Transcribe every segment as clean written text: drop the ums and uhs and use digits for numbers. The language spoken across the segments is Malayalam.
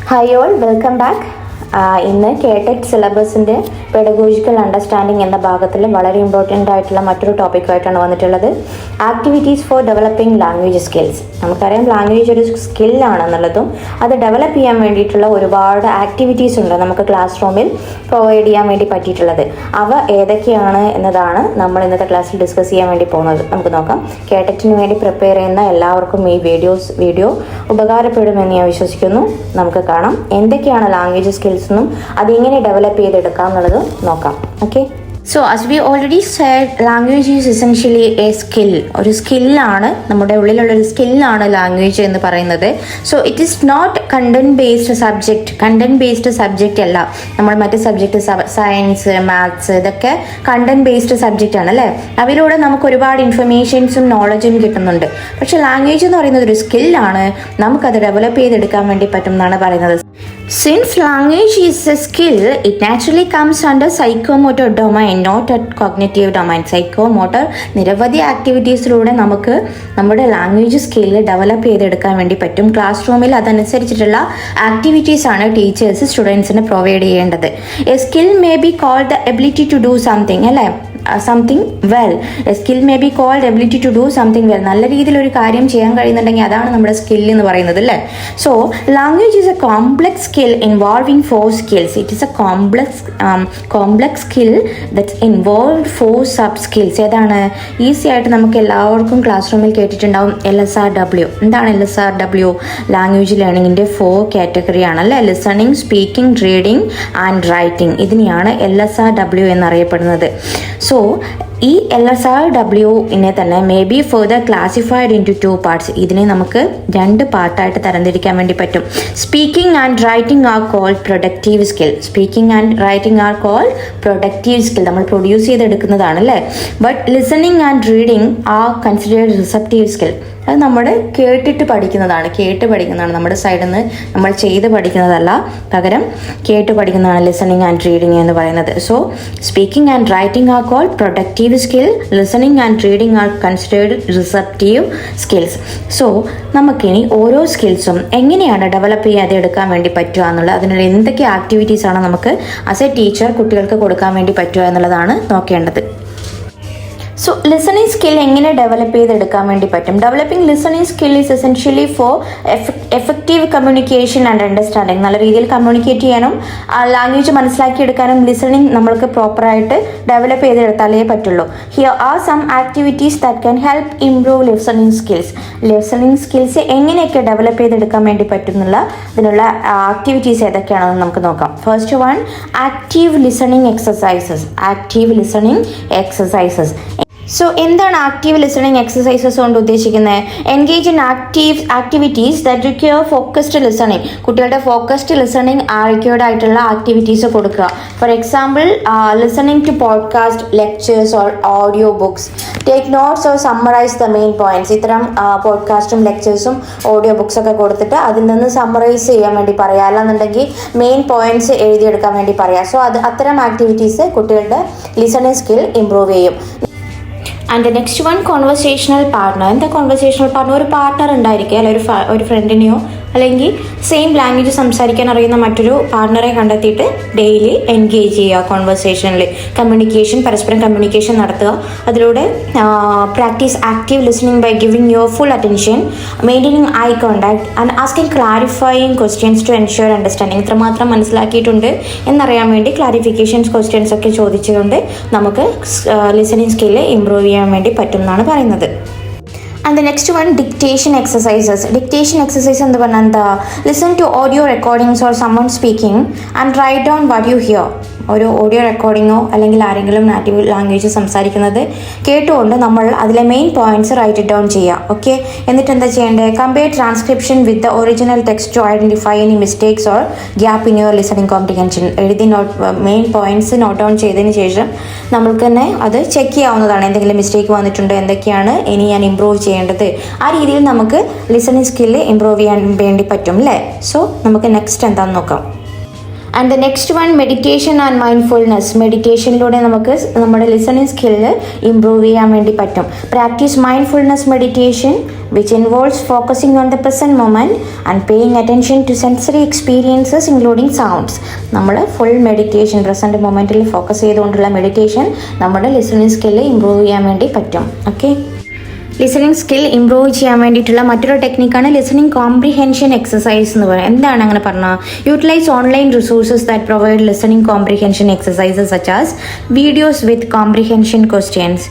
Hi all, welcome back. ഇന്ന് കേടെക് സിലബസിൻ്റെ പെഡഗോജിക്കൽ അണ്ടർസ്റ്റാൻഡിങ് എന്ന ഭാഗത്തിൽ വളരെ ഇമ്പോർട്ടൻ്റ് ആയിട്ടുള്ള മറ്റൊരു ടോപ്പിക്കായിട്ടാണ് വന്നിട്ടുള്ളത്. Activities four developing language skills. നമുക്കറിയാം ലാംഗ്വേജ് ഒരു സ്കില്ലാണെന്നുള്ളതും അത് ഡെവലപ്പ് ചെയ്യാൻ വേണ്ടിയിട്ടുള്ള ഒരുപാട് ആക്ടിവിറ്റീസ് ഉണ്ട് നമുക്ക് ക്ലാസ് റൂമിൽ പ്രൊവൈഡ് ചെയ്യാൻ വേണ്ടി പറ്റിയിട്ടുള്ളത്. അവ ഏതൊക്കെയാണ് എന്നതാണ് നമ്മൾ ഇന്നത്തെ ക്ലാസ്സിൽ ഡിസ്കസ് ചെയ്യാൻ വേണ്ടി പോകുന്നത്. നമുക്ക് നോക്കാം. കേടെക്കിന് വേണ്ടി പ്രിപ്പയർ ചെയ്യുന്ന എല്ലാവർക്കും ഈ വീഡിയോ ഉപകാരപ്പെടുമെന്ന് ഞാൻ വിശ്വസിക്കുന്നു. നമുക്ക് കാണാം എന്തൊക്കെയാണ് ലാംഗ്വേജ് സ്കിൽസ് എന്നും അതെങ്ങനെ ഡെവലപ്പ് ചെയ്തെടുക്കാം എന്നുള്ളത് നോക്കാം. Okay, so as we already said, language is essentially a skill. ഒരു സ്കില്ലാണ്, നമ്മുടെ ഉള്ളിലുള്ളൊരു സ്കില്ലാണ് ലാംഗ്വേജ് എന്ന് പറയുന്നത്. So it is not content based subject അല്ല. നമ്മൾ മറ്റ് സബ്ജക്റ്റ് സയൻസ്, മാത്സ് ഇതൊക്കെ കണ്ടന്റ് ബേസ്ഡ് സബ്ജക്റ്റ് ആണ് അല്ലേ. അവയിലൂടെ നമുക്ക് ഒരുപാട് ഇൻഫർമേഷൻസും നോളജും കിട്ടുന്നുണ്ട്. പക്ഷെ ലാംഗ്വേജ് എന്ന് പറയുന്നത് ഒരു സ്കില്ലാണ്, നമുക്കത് ഡെവലപ്പ് ചെയ്തെടുക്കാൻ വേണ്ടി പറ്റും എന്നാണ് പറയുന്നത്. Since language is a skill, it naturally comes under psychomotor domain, not at cognitive domain. Psychomotor നിരവധി ആക്ടിവിറ്റീസിലൂടെ നമുക്ക് നമ്മുടെ ലാംഗ്വേജ് സ്കില്ല് ഡെവലപ്പ് ചെയ്തെടുക്കാൻ വേണ്ടി പറ്റും. ക്ലാസ് റൂമിൽ അതനുസരിച്ചിട്ടുള്ള ആക്ടിവിറ്റീസ് ആണ് ടീച്ചേഴ്സ് സ്റ്റുഡൻസിന് പ്രൊവൈഡ് ചെയ്യേണ്ടത്. A skill may be called the ability to do something അല്ലേ, something well. A skill may be called ability to do something well. നല്ല രീതിയിൽ ഒരു കാര്യം ചെയ്യാൻ കഴിയുന്നുണ്ടെങ്കിൽ അതാണ് നമ്മുടെ സ്കിൽ എന്ന് പറയുന്നത് അല്ലേ. So language is A complex skill involving 4 skills. It is A complex skill that's involve 4 sub skills. ഏതാണ്? ഈസി ആയിട്ട് നമുക്ക് എല്ലാവർക്കും ക്ലാസ് റൂമിൽ കേട്ടിട്ടുണ്ടാവും LSRW. എന്താണ് LSRW? ലാംഗ്വേജ് ലേണിങ്ങിൻ്റെ 4 കാറ്റഗറിയാണ് അല്ലേ. Listening, speaking, reading and writing. ഇതിനെയാണ് LSRW എന്നറിയപ്പെടുന്നത്. സോ ഈ LSRWനെ തന്നെ may be further classified into 2 parts. ഇതിനെ നമുക്ക് 2 പാർട്ടായിട്ട് തരംതിരിക്കാൻ വേണ്ടി പറ്റും. Speaking and writing are called productive skill. നമ്മൾ പ്രൊഡ്യൂസ് ചെയ്തെടുക്കുന്നതാണ് അല്ലേ. But listening and reading are considered receptive skill. അത് നമ്മൾ കേട്ട് പഠിക്കുന്നതാണ്. നമ്മുടെ സൈഡിൽ നിന്ന് നമ്മൾ ചെയ്ത് പഠിക്കുന്നതല്ല, പകരം കേട്ട് പഠിക്കുന്നതാണ് ലിസണിങ് ആൻഡ് റീഡിങ് എന്ന് പറയുന്നത്. So speaking and writing are called productive skill, listening and reading are considered receptive skills. So നമുക്കിനി ഓരോ സ്കിൽസും എങ്ങനെയാണ് ഡെവലപ്പ് ചെയ്യാതെ എടുക്കാൻ വേണ്ടി പറ്റുക എന്നുള്ളത്, അതിനുള്ള എന്തൊക്കെ ആക്ടിവിറ്റീസാണ് നമുക്ക് ആസ് എ ടീച്ചർ കുട്ടികൾക്ക് കൊടുക്കാൻ വേണ്ടി പറ്റുക എന്നുള്ളതാണ് നോക്കേണ്ടത്. സോ ലിസണിങ് സ്കിൽ എങ്ങനെ ഡെവലപ്പ് ചെയ്തെടുക്കാൻ വേണ്ടി പറ്റും? Developing listening skill is essentially for effective communication and understanding. നല്ല രീതിയിൽ കമ്മ്യൂണിക്കേറ്റ് ചെയ്യാനും ലാംഗ്വേജ് മനസ്സിലാക്കിയെടുക്കാനും ലിസണിങ് നമ്മൾക്ക് പ്രോപ്പറായിട്ട് ഡെവലപ്പ് ചെയ്തെടുത്താലേ പറ്റുള്ളൂ. Here are some activities that can help improve listening skills എങ്ങനെയൊക്കെ ഡെവലപ്പ് ചെയ്തെടുക്കാൻ വേണ്ടി പറ്റും എന്നുള്ള ഇതിനുള്ള ആക്ടിവിറ്റീസ് ഏതൊക്കെയാണെന്ന് നമുക്ക് നോക്കാം. First one, active listening exercises. So എന്താണ് ആക്റ്റീവ് ലിസണിങ് എക്സസൈസസ് കൊണ്ട് ഉദ്ദേശിക്കുന്നത്? Engage in activities that require focused listening. കുട്ടികളുടെ ഫോക്കസ്ഡ് ലിസണിങ് റിക്വയർഡ് ആയിട്ടുള്ള ആക്ടിവിറ്റീസ് കൊടുക്കുക. For example, listening to podcast, lectures or audio books. Take notes or summarise the main points. ഇത്തരം പോഡ്കാസ്റ്റും ലെക്ചേഴ്സും ഓഡിയോ ബുക്സ് ഒക്കെ കൊടുത്തിട്ട് അതിൽ നിന്ന് സമ്മറൈസ് ചെയ്യാൻ വേണ്ടി പറയാം, അല്ലാന്നുണ്ടെങ്കിൽ മെയിൻ പോയിന്റ്സ് എഴുതിയെടുക്കാൻ വേണ്ടി പറയാം. സോ അത്തരം ആക്ടിവിറ്റീസ് കുട്ടികളുടെ ലിസണിങ് സ്കിൽ ഇംപ്രൂവ് ചെയ്യും. And next one, conversational partner. എന്താ കോൺവെർസേഷണൽ പാർട്ട്ണർ? ഒരു പാർട്ട്ണർ ഉണ്ടായിരിക്കുക, അല്ലെങ്കിൽ ഒരു ഫ്രണ്ടിനെയോ അല്ലെങ്കിൽ സെയിം ലാംഗ്വേജ് സംസാരിക്കാൻ അറിയുന്ന മറ്റൊരു പാർട്ട്ണറെ കണ്ടെത്തിയിട്ട് ഡെയിലി എൻഗേജ് ചെയ്യുക കോൺവെർസേഷനിൽ. പരസ്പരം കമ്മ്യൂണിക്കേഷൻ നടത്തുക. അതിലൂടെ practice active listening by giving your full attention, maintaining eye contact and asking clarifying questions to ensure understanding. ഇത്രമാത്രം മനസ്സിലാക്കിയിട്ടുണ്ട് എന്നറിയാൻ വേണ്ടി ക്ലാരിഫിക്കേഷൻസ് ക്വസ്റ്റ്യൻസ് ഒക്കെ ചോദിച്ചുകൊണ്ട് നമുക്ക് ലിസണിങ് സ്കില്ല് ഇംപ്രൂവ് ചെയ്യാൻ വേണ്ടി പറ്റും എന്നാണ് പറയുന്നത്. And the next one, dictation exercise എന്ന് പറഞ്ഞാൽ എന്താ? Listen to audio recordings or someone speaking and write down what you hear. ഒരു ഓഡിയോ റെക്കോർഡിങ്ങോ അല്ലെങ്കിൽ ആരെങ്കിലും നാറ്റീവ് ലാംഗ്വേജ് സംസാരിക്കുന്നത് കേട്ടുകൊണ്ട് നമ്മൾ അതിലെ main points write it down ചെയ്യുക. ഓക്കെ, എന്നിട്ട് എന്താ ചെയ്യേണ്ടത്? Compare transcription with the original text to identify any mistakes or gap in your listening comprehension. എഴുതി മെയിൻ പോയിന്റ്സ് നോട്ട് ഡൗൺ ചെയ്തതിന് ശേഷം നമ്മൾക്ക് തന്നെ അത് ചെക്ക് ചെയ്യാവുന്നതാണ്. എന്തെങ്കിലും മിസ്റ്റേക്ക് വന്നിട്ടുണ്ടോ, എന്തൊക്കെയാണ് ഇനി ഞാൻ ഇംപ്രൂവ് ചെയ്യേണ്ടത്. ആ രീതിയിൽ നമുക്ക് ലിസണിങ് സ്കില്ല് ഇംപ്രൂവ് ചെയ്യാൻ വേണ്ടി പറ്റും അല്ലേ. സോ നമുക്ക് നെക്സ്റ്റ് എന്താണെന്ന് നോക്കാം. And the next one meditation and mindfulness. മെഡിറ്റേഷനിലൂടെ നമുക്ക് നമ്മുടെ ലിസണിങ് സ്കില്ല് ഇംപ്രൂവ് ചെയ്യാൻ വേണ്ടി പറ്റും. Practice mindfulness meditation which involves focusing on the present moment and paying attention to sensory experiences including sounds. നമ്മൾ ഫുൾ മെഡിറ്റേഷൻ പ്രസൻറ്റ് മൊമെൻറ്റിൽ ഫോക്കസ് ചെയ്തുകൊണ്ടുള്ള മെഡിറ്റേഷൻ നമ്മുടെ ലിസണിങ് സ്കില്ല് ഇംപ്രൂവ് ചെയ്യാൻ വേണ്ടി പറ്റും. ഓക്കെ, ലിസണിങ് സ്കിൽ ഇംപ്രൂവ് ചെയ്യാൻ വേണ്ടിയിട്ടുള്ള മറ്റൊരു ടെക്നിക്കാണ് ലിസണിങ് കോംപ്രിഹെൻഷൻ എക്സസൈസ് എന്ന് പറയുന്നത്. എന്താണ് അങ്ങനെ പറഞ്ഞാൽ, utilise online resources that provide listening comprehension exercises such as videos with comprehension questions,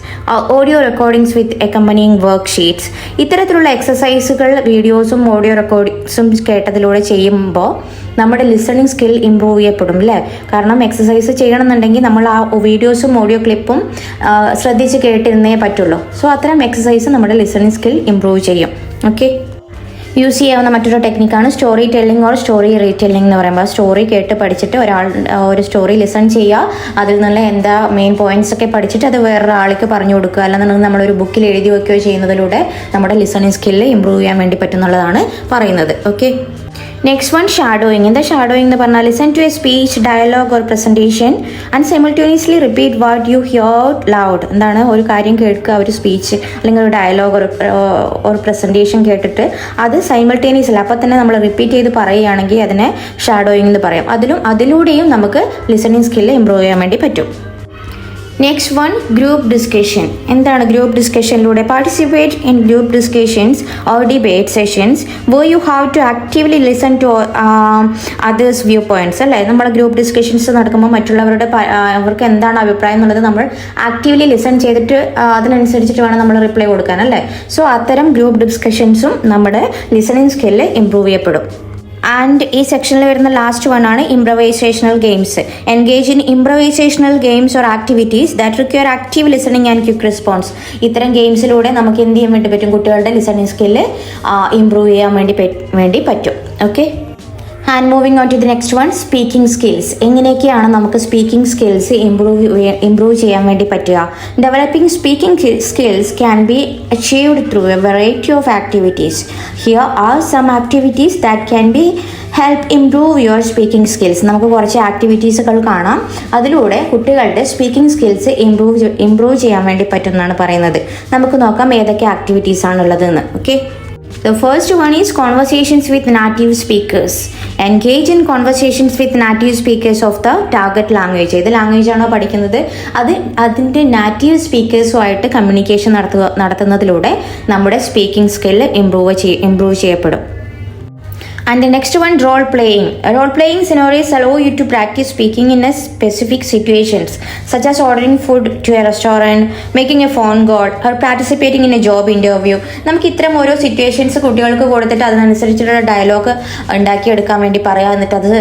audio recordings with accompanying worksheets. ഇത്തരത്തിലുള്ള എക്സസൈസുകൾ വീഡിയോസും ഓഡിയോ റെക്കോർഡിങ്സും കേട്ടതിലൂടെ ചെയ്യുമ്പോൾ നമ്മുടെ ലിസണിങ് സ്കിൽ ഇംപ്രൂവ് ചെയ്യപ്പെടും അല്ലേ. കാരണം എക്സസൈസ് ചെയ്യണമെന്നുണ്ടെങ്കിൽ നമ്മൾ ആ വീഡിയോസും ഓഡിയോ ക്ലിപ്പും ശ്രദ്ധിച്ച് കേട്ടിരുന്നേ പറ്റുള്ളൂ. സോ അത്തരം എക്സസൈസ് നമ്മുടെ ലിസണിങ് സ്കിൽ ഇംപ്രൂവ് ചെയ്യും. ഓക്കെ, യൂസ് ചെയ്യാവുന്ന മറ്റൊരു ടെക്നിക്കാണ് സ്റ്റോറി ടെല്ലിംഗ് ഓർ സ്റ്റോറി റീടെല്ലിംഗ് എന്ന് പറയുമ്പോൾ സ്റ്റോറി കേട്ട് പഠിച്ചിട്ട് ഒരു സ്റ്റോറി ലിസൺ ചെയ്യുക, അതിൽ നിന്നുള്ള എന്താ മെയിൻ പോയിന്റ്സ് ഒക്കെ പഠിച്ചിട്ട് അത് വേറൊരാൾക്ക് പറഞ്ഞു കൊടുക്കുക, അല്ലെന്നുണ്ടെങ്കിൽ നമ്മളൊരു ബുക്കിൽ എഴുതി വയ്ക്കുകയോ ചെയ്യുന്നതിലൂടെ നമ്മുടെ ലിസണിങ് സ്കില്ല് ഇംപ്രൂവ് ചെയ്യാൻ വേണ്ടി പറ്റുന്നുള്ളതാണ് പറയുന്നത്. Okay, next one shadowing. എന്താ ഷാഡോയിങ് എന്ന് പറഞ്ഞാൽ, listen to a speech, dialogue or presentation and simultaneously repeat what you hear loud. എന്താണ്, ഒരു കാര്യം കേൾക്കുക, ഒരു സ്പീച്ച് അല്ലെങ്കിൽ ഒരു ഡയലോഗ് ഒരു പ്രസൻറ്റേഷൻ കേട്ടിട്ട് അത് സൈമിൾട്ടേനിയസ്ലി അപ്പോൾ തന്നെ നമ്മൾ റിപ്പീറ്റ് ചെയ്ത് പറയുകയാണെങ്കിൽ അതിനെ ഷാഡോയിങ് എന്ന് പറയാം. അതിലൂടെയും നമുക്ക് ലിസണിങ് സ്കില്ല് ഇംപ്രൂവ് ചെയ്യാൻ വേണ്ടി പറ്റും. Next one group discussion. എന്താണ് ഗ്രൂപ്പ് ഡിസ്കഷനിലൂടെ, participate in group discussions or debate sessions where you have to actively listen to others view points അല്ലേ. നമ്മൾ ഗ്രൂപ്പ് ഡിസ്കഷൻസ് നടക്കുമ്പോൾ മറ്റുള്ളവരുടെ അവർക്ക് എന്താണ് അഭിപ്രായം എന്നുള്ളത് നമ്മൾ ആക്റ്റീവ്ലി ലിസൺ ചെയ്തിട്ട് അതിനനുസരിച്ചിട്ട് വേണം നമ്മൾ റിപ്ലൈ കൊടുക്കാൻ അല്ലേ. സോ അത്തരം ഗ്രൂപ്പ് ഡിസ്കഷൻസും നമ്മുടെ ലിസണിങ് സ്കില്ല് ഇംപ്രൂവ് ചെയ്യപ്പെടും. ആൻഡ് ഈ സെക്ഷനിൽ വരുന്ന ലാസ്റ്റ് വൺ ആണ് improvisational games. Engage in improvisational games or activities that require active listening and quick response. ഇത്തരം ഗെയിംസിലൂടെ നമുക്ക് എന്ത് ചെയ്യാൻ വേണ്ടി പറ്റും, കുട്ടികളുടെ ലിസണിങ് സ്കില്ല് ഇംപ്രൂവ് ചെയ്യാൻ വേണ്ടി പറ്റും. Okay, and moving on to the next one, speaking skills. എങ്ങനെയൊക്കെയാണ് നമുക്ക് സ്പീക്കിംഗ് സ്കിൽസ് ഇംപ്രൂവ് ചെയ്യാൻ വേണ്ടി പറ്റുക? Developing speaking skills can be achieved through a variety of activities. Here are some activities that can be help improve your speaking skills. നമുക്ക് കുറച്ച് ആക്ടിവിറ്റീസുകൾ കാണാം, അതിലൂടെ കുട്ടികളുടെ സ്പീക്കിംഗ് സ്കിൽസ് ഇംപ്രൂവ് ചെയ്യാൻ വേണ്ടി പറ്റുമെന്നാണ് പറയുന്നത്. നമുക്ക് നോക്കാം ഏതൊക്കെ ആക്ടിവിറ്റീസ് ആണുള്ളതെന്ന്. Okay, the first one is conversations with native speakers. Engage in conversations with native speakers of the target language. ഏത് ലാംഗ്വേജ് ആണോ പഠിക്കുന്നത് അതിൻ്റെ നാറ്റീവ് സ്പീക്കേഴ്സുമായിട്ട് കമ്മ്യൂണിക്കേഷൻ നടത്തുന്നതിലൂടെ നമ്മുടെ സ്പീക്കിംഗ് സ്കില്ല് ഇംപ്രൂവ് ചെയ്യപ്പെടും. And the next one, role playing. Role playing scenarios allow you to practice speaking in a specific situations, such as ordering food to a restaurant, making a phone call, or participating in a job interview. നമുക്ക് ഇത്തരം ഓരോ സിറ്റുവേഷൻസ് കുട്ടികൾക്ക് കൊടുത്തിട്ട് അതിനനുസരിച്ചുള്ള ഡയലോഗ് ഉണ്ടാക്കിയെടുക്കാൻ വേണ്ടി പറയാം, എന്നിട്ട് അത്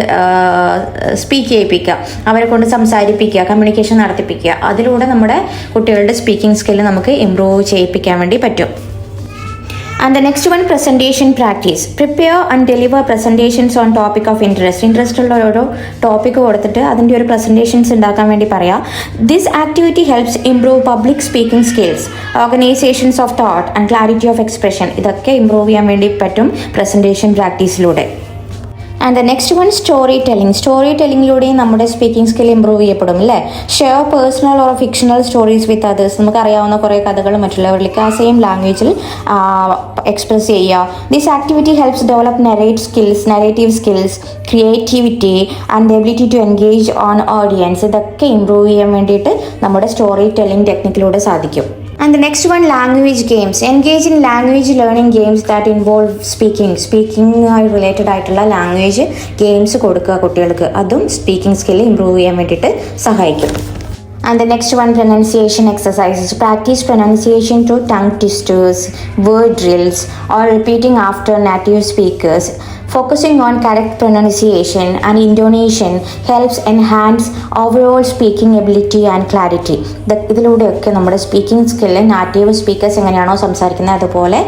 സ്പീക്ക് ചെയ്യിപ്പിക്കുക, അവരെ കൊണ്ട് സംസാരിപ്പിക്കുക, കമ്മ്യൂണിക്കേഷൻ നടത്തിപ്പിക്കുക. അതിലൂടെ നമ്മുടെ കുട്ടികളുടെ സ്പീക്കിംഗ് സ്കില്ല് നമുക്ക് ഇംപ്രൂവ് ചെയ്യിപ്പിക്കാൻ വേണ്ടി പറ്റും. And the next one, presentation practice. Prepare and deliver presentations on topic of interest. Interest ഉള്ള ഓരോ ടോപ്പിക് കൊടുത്തിട്ട് അതിൻ്റെ ഒരു പ്രസൻറ്റേഷൻസ് ഉണ്ടാക്കാൻ വേണ്ടി പറയാം. This activity helps improve public speaking skills, organizations of thought and clarity of expression. ഇതൊക്കെ ഇംപ്രൂവ് ചെയ്യാൻ വേണ്ടി പറ്റും പ്രസൻറ്റേഷൻ പ്രാക്ടീസിലൂടെ. And the next one, story telling. Story ടെല്ലിങ്ങിലൂടെയും നമ്മുടെ സ്പീക്കിംഗ് സ്കിൽ ഇംപ്രൂവ് ചെയ്യപ്പെടും അല്ലേ. Share personal or fictional stories with others. നമുക്കറിയാവുന്ന കുറേ കഥകൾ മറ്റുള്ളവരിലേക്ക് ആ സെയിം ലാംഗ്വേജിൽ എക്സ്പ്രസ് ചെയ്യുക. This activity helps develop narrative skills, creativity and the ability to engage on audience. ഇതൊക്കെ ഇംപ്രൂവ് ചെയ്യാൻ വേണ്ടിയിട്ട് നമ്മുടെ സ്റ്റോറി ടെല്ലിംഗ് ടെക്നിക്കിലൂടെ സാധിക്കും. And the next one, language games. Engage in language learning games that involve speaking related ആയിട്ടുള്ള ലാംഗ്വേജ് ഗെയിംസ് കൊടുക്കുക കുട്ടികൾക്ക്. അതും സ്പീക്കിംഗ് സ്കില്ല് ഇംപ്രൂവ് ചെയ്യാൻ വേണ്ടിയിട്ട് സഹായിക്കും. And the next one, pronunciation exercises. Practice pronunciation through tongue twisters, word drills, or repeating after native speakers. Focusing on correct pronunciation and intonation helps enhance overall speaking ability and clarity. ഇതിലൂടെയൊക്കെ നമ്മുടെ സ്പീക്കിംഗ് സ്കില്ല് നാറ്റീവ് സ്പീക്കേഴ്സ് എങ്ങനെയാണോ സംസാരിക്കുന്നത് അതുപോലെ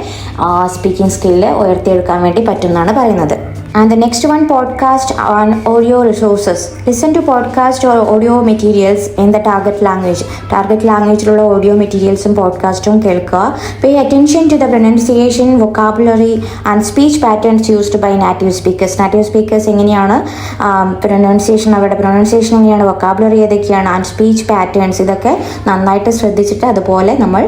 സ്പീക്കിംഗ് സ്കില്ല് ഉയർത്തിയെടുക്കാൻ വേണ്ടി പറ്റുമെന്നാണ് പറയുന്നത്. And the next one, podcast on audio resources. Listen to podcast or audio materials in the target language. Target languageലുള്ള audio materialsും പോഡ്കാസ്റ്റും കേൾക്കുക. Pay attention to the pronunciation, vocabulary and speech patterns used by native speakers എങ്ങനെയാണ് പ്രൊനൗൺസിയേഷൻ, അവരുടെ പ്രൊനൗൺസിയേഷൻ എങ്ങനെയാണ്, വൊക്കാബുലറി ഏതൊക്കെയാണ്, ആൻഡ് സ്പീച്ച് പാറ്റേൺസ്, ഇതൊക്കെ നന്നായിട്ട് ശ്രദ്ധിച്ചിട്ട് അതുപോലെ നമ്മൾ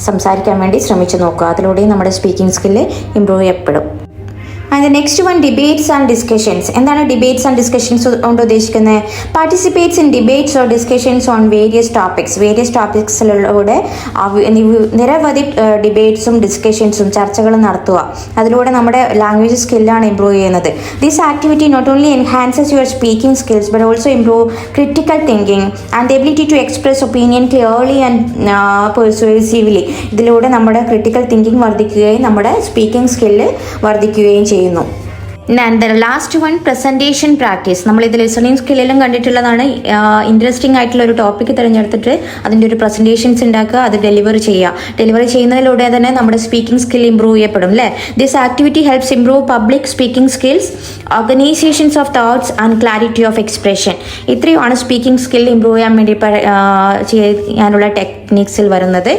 സംസാരിക്കാൻ വേണ്ടി ശ്രമിച്ചു നോക്കുക. അതിലൂടെയും നമ്മുടെ സ്പീക്കിംഗ് സ്കില്ല് ഇമ്പ്രൂവ് ചെയ്യപ്പെടും. And next one, debates and discussions. എന്താണ് ഡിബേറ്റ്സ് ആൻഡ് ഡിസ്കഷൻസ് കൊണ്ട് ഉദ്ദേശിക്കുന്നത്? Participates in debates or discussions on various ടോപ്പിക്സിലൂടെ നിരവധി ഡിബേറ്റ്സും ഡിസ്കഷൻസും ചർച്ചകളും നടത്തുക. അതിലൂടെ നമ്മുടെ ലാംഗ്വേജ് സ്കില്ലാണ് ഇമ്പ്രൂവ് ചെയ്യുന്നത്. This activity not only enhances your speaking skills but also improve critical thinking and the ability to express opinion clearly and persuasively. ഇതിലൂടെ നമ്മുടെ ക്രിട്ടിക്കൽ തിങ്കിങ് വർദ്ധിക്കുകയും നമ്മുടെ സ്പീക്കിംഗ് സ്കില്ല് വർദ്ധിക്കുകയും ചെയ്യുന്നു. And the last one, presentation practice. നമ്മളിത് ലിസണിങ് സ്കില്ലിലും കണ്ടിട്ടുള്ളതാണ്. ഇൻട്രസ്റ്റിംഗ് ആയിട്ടുള്ള ഒരു ടോപ്പിക് തിരഞ്ഞെടുത്തിട്ട് അതിൻ്റെ ഒരു പ്രസൻറ്റേഷൻസ് ഉണ്ടാക്കുക, അത് ഡെലിവർ ചെയ്യുന്നതിലൂടെ തന്നെ നമ്മുടെ സ്പീക്കിംഗ് സ്കിൽ ഇമ്പ്രൂവ് ചെയ്യപ്പെടും അല്ലേ. This activity helps improve public speaking skills, organisations of thoughts and clarity of expression. ഇത്രയുമാണ് സ്പീക്കിംഗ് സ്കിൽ ഇമ്പ്രൂവ് ചെയ്യാൻ വേണ്ടി ചെയ്യാനുള്ള ടെക്നിക്സിൽ വരുന്നത്.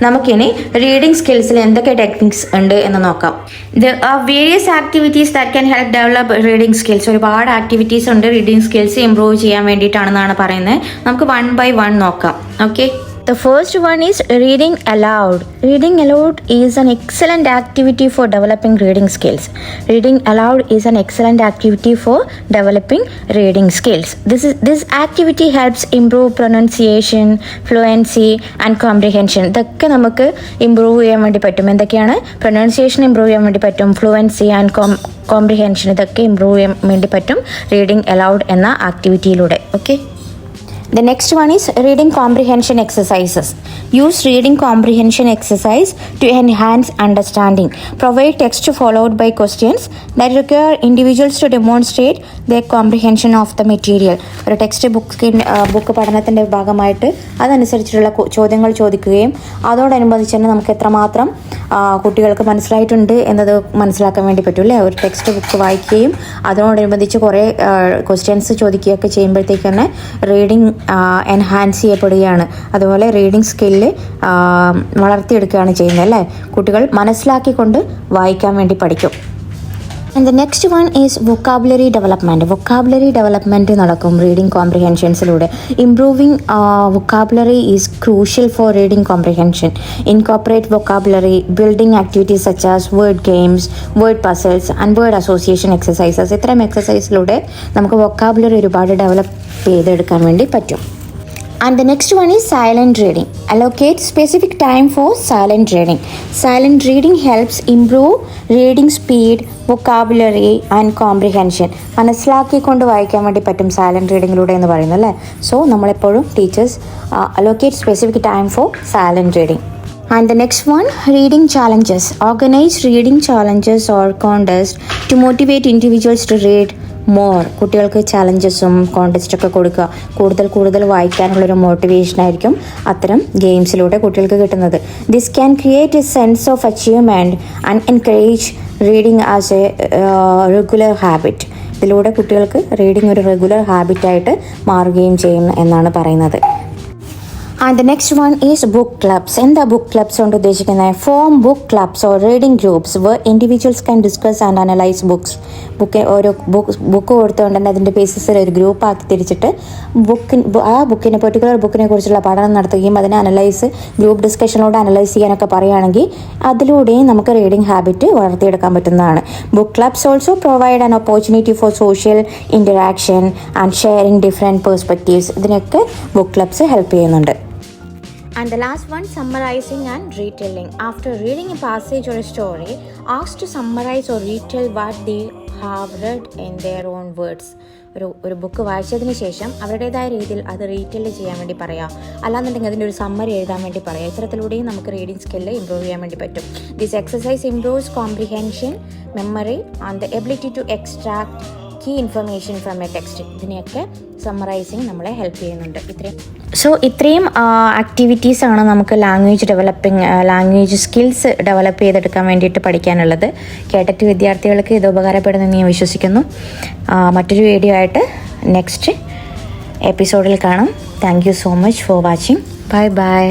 നമുക്കിനി റീഡിംഗ് സ്കിൽസിൽ എന്തൊക്കെ ടെക്നിക്സ് ഉണ്ട് എന്ന് നോക്കാം. There are various activities that can help develop reading skills. ഒരുപാട് ആക്ടിവിറ്റീസ് ഉണ്ട് റീഡിംഗ് സ്കിൽസ് ഇംപ്രൂവ് ചെയ്യാൻ വേണ്ടിയിട്ടാണെന്നാണ് പറയുന്നത്. നമുക്ക് 1 by 1 നോക്കാം. Okay, the first one is reading aloud. Reading aloud is an excellent activity for developing reading skills. Reading aloud is an excellent activity for developing reading skills. This activity helps improve pronunciation, fluency and comprehension. ഇതൊക്കെ നമുക്ക് ഇമ്പ്രൂവ് ചെയ്യാൻ വേണ്ടി പറ്റും. എന്തൊക്കെയാണ്? പ്രൊനൗൺസിയേഷൻ ഇമ്പ്രൂവ് ചെയ്യാൻ വേണ്ടി പറ്റും, ഫ്ലുവൻസി ആൻഡ് കോംപ്രിഹെൻഷൻ ഇതൊക്കെ ഇമ്പ്രൂവ് ചെയ്യാൻ വേണ്ടി പറ്റും റീഡിംഗ് അലൗഡ് എന്ന ആക്ടിവിറ്റിയിലൂടെ. Okay, the next one is reading comprehension exercises. Use reading comprehension exercise to enhance understanding. Provide text followed by questions that require individuals to demonstrate their comprehension of the material. ഒരു ടെക്സ്റ്റ് ബുക്ക് പഠനത്തിൻ്റെ ഭാഗമായിട്ട് അതനുസരിച്ചുള്ള ചോദ്യങ്ങൾ ചോദിക്കുകയും അതോടനുബന്ധിച്ച് തന്നെ നമുക്ക് എത്രമാത്രം കുട്ടികൾക്ക് മനസ്സിലായിട്ടുണ്ട് എന്നത് മനസ്സിലാക്കാൻ വേണ്ടി പറ്റും അല്ലേ. ഒരു ടെക്സ്റ്റ് ബുക്ക് വായിക്കുകയും അതിനോടനുബന്ധിച്ച് കുറേ ക്വസ്റ്റ്യൻസ് ചോദിക്കുകയൊക്കെ ചെയ്യുമ്പോഴത്തേക്ക് തന്നെ റീഡിങ് എൻഹാൻസ് ചെയ്യപ്പെടുകയാണ്. അതുപോലെ റീഡിംഗ് സ്കില്ല് വളർത്തിയെടുക്കുകയാണ് ചെയ്യുന്നത് അല്ലേ. കുട്ടികൾ മനസ്സിലാക്കിക്കൊണ്ട് വായിക്കാൻ വേണ്ടി പഠിക്കും. And the next one is vocabulary development. Vocabulary development നടക്കും reading കോംപ്രിഹെൻഷൻസിലൂടെ. Improving vocabulary is crucial for reading comprehension. Incorporate vocabulary building activities such as word games, word puzzles and word association exercises. ഇത്തരം എക്സസൈസിലൂടെ നമുക്ക് vocabulary ഒരുപാട് ഡെവലപ്പ് ചെയ്തെടുക്കാൻ വേണ്ടി പറ്റും. And the next one is silent reading. Allocate specific time for silent reading. Silent reading helps improve reading speed, vocabulary and comprehension. മനസ്സിലാക്കിക്കൊണ്ട് വായിക്കാൻ വേണ്ടി പറ്റും സൈലൻറ്റ് റീഡിങ്ങിലൂടെ എന്ന് പറയുന്നത് അല്ലേ. സോ നമ്മളെപ്പോഴും teachers allocate specific time for silent reading. And the next one, reading challenges. Organize reading challenges or contests to motivate individuals to read more. കുട്ടികൾക്ക് ചാലഞ്ചസും കോൺടെസ്റ്റൊക്കെ കൊടുക്കുക. കൂടുതൽ വായിക്കാനുള്ളൊരു മോട്ടിവേഷൻ ആയിരിക്കും അത്തരം ഗെയിംസിലൂടെ കുട്ടികൾക്ക് കിട്ടുന്നത്. This can create A sense of achievement and encourage reading as A regular habit. ഇതിലൂടെ കുട്ടികൾക്ക് റീഡിങ് ഒരു റെഗുലർ ഹാബിറ്റായിട്ട് മാറുകയും ചെയ്യും എന്നാണ് പറയുന്നത്. And the next one is book clubs. എന്താ ബുക്ക് ക്ലബ്സ് കൊണ്ട് ഉദ്ദേശിക്കുന്നത്? Form book clubs or reading groups where individuals can discuss and analyze books. ഓരോ ബുക്ക് കൊടുത്തുകൊണ്ട് തന്നെ അതിൻ്റെ ബേസിസിൽ ഒരു ഗ്രൂപ്പാക്കി തിരിച്ചിട്ട് പർട്ടിക്കുലർ ബുക്കിനെ കുറിച്ചുള്ള പഠനം നടത്തുകയും അതിനെ ഗ്രൂപ്പ് ഡിസ്കഷനിലൂടെ അനലൈസ് ചെയ്യാനൊക്കെ പറയുകയാണെങ്കിൽ അതിലൂടെയും നമുക്ക് റീഡിംഗ് ഹാബിറ്റ് വളർത്തിയെടുക്കാൻ പറ്റുന്നതാണ്. Book clubs also provide an opportunity for social interaction and sharing different perspectives. ഇതിനൊക്കെ ബുക്ക് ക്ലബ്സ് ഹെൽപ്പ് ചെയ്യുന്നുണ്ട്. And the last one, summarizing and retelling. After reading a passage or a story, ask to summarize or retell what they have read in their own words. ഒരു ബുക്ക് വായിച്ചതിന് ശേഷം അവരുടേതായ രീതിയിൽ അത് റീറ്റെല് ചെയ്യാൻ വേണ്ടി പറയാം. അല്ലാന്നുണ്ടെങ്കിൽ അതിൻ്റെ ഒരു സമ്മറി എഴുതാൻ വേണ്ടി പറയാം. ഇത്തരത്തിലൂടെയും നമുക്ക് റീഡിംഗ് സ്കില്ല് ഇമ്പ്രൂവ് ചെയ്യാൻ വേണ്ടി പറ്റും. This exercise improves comprehension, memory and the ability to extract key information from a text. ഇതിനെയൊക്കെ സമ്മറൈസിങ് നമ്മളെ ഹെൽപ്പ് ചെയ്യുന്നുണ്ട്. ഇത്രയും ആക്ടിവിറ്റീസാണ് നമുക്ക് ലാംഗ്വേജ് സ്കിൽസ് ഡെവലപ്പ് ചെയ്തെടുക്കാൻ വേണ്ടിയിട്ട് പഠിക്കാനുള്ളത്. കേട്ടിട്ട് വിദ്യാർത്ഥികൾക്ക് ഇത് ഉപകാരപ്പെടുമെന്ന് ഞാൻ വിശ്വസിക്കുന്നു. മറ്റൊരു വീഡിയോ ആയിട്ട് നെക്സ്റ്റ് എപ്പിസോഡിൽ കാണാം. Thank you so much for watching. Bye bye.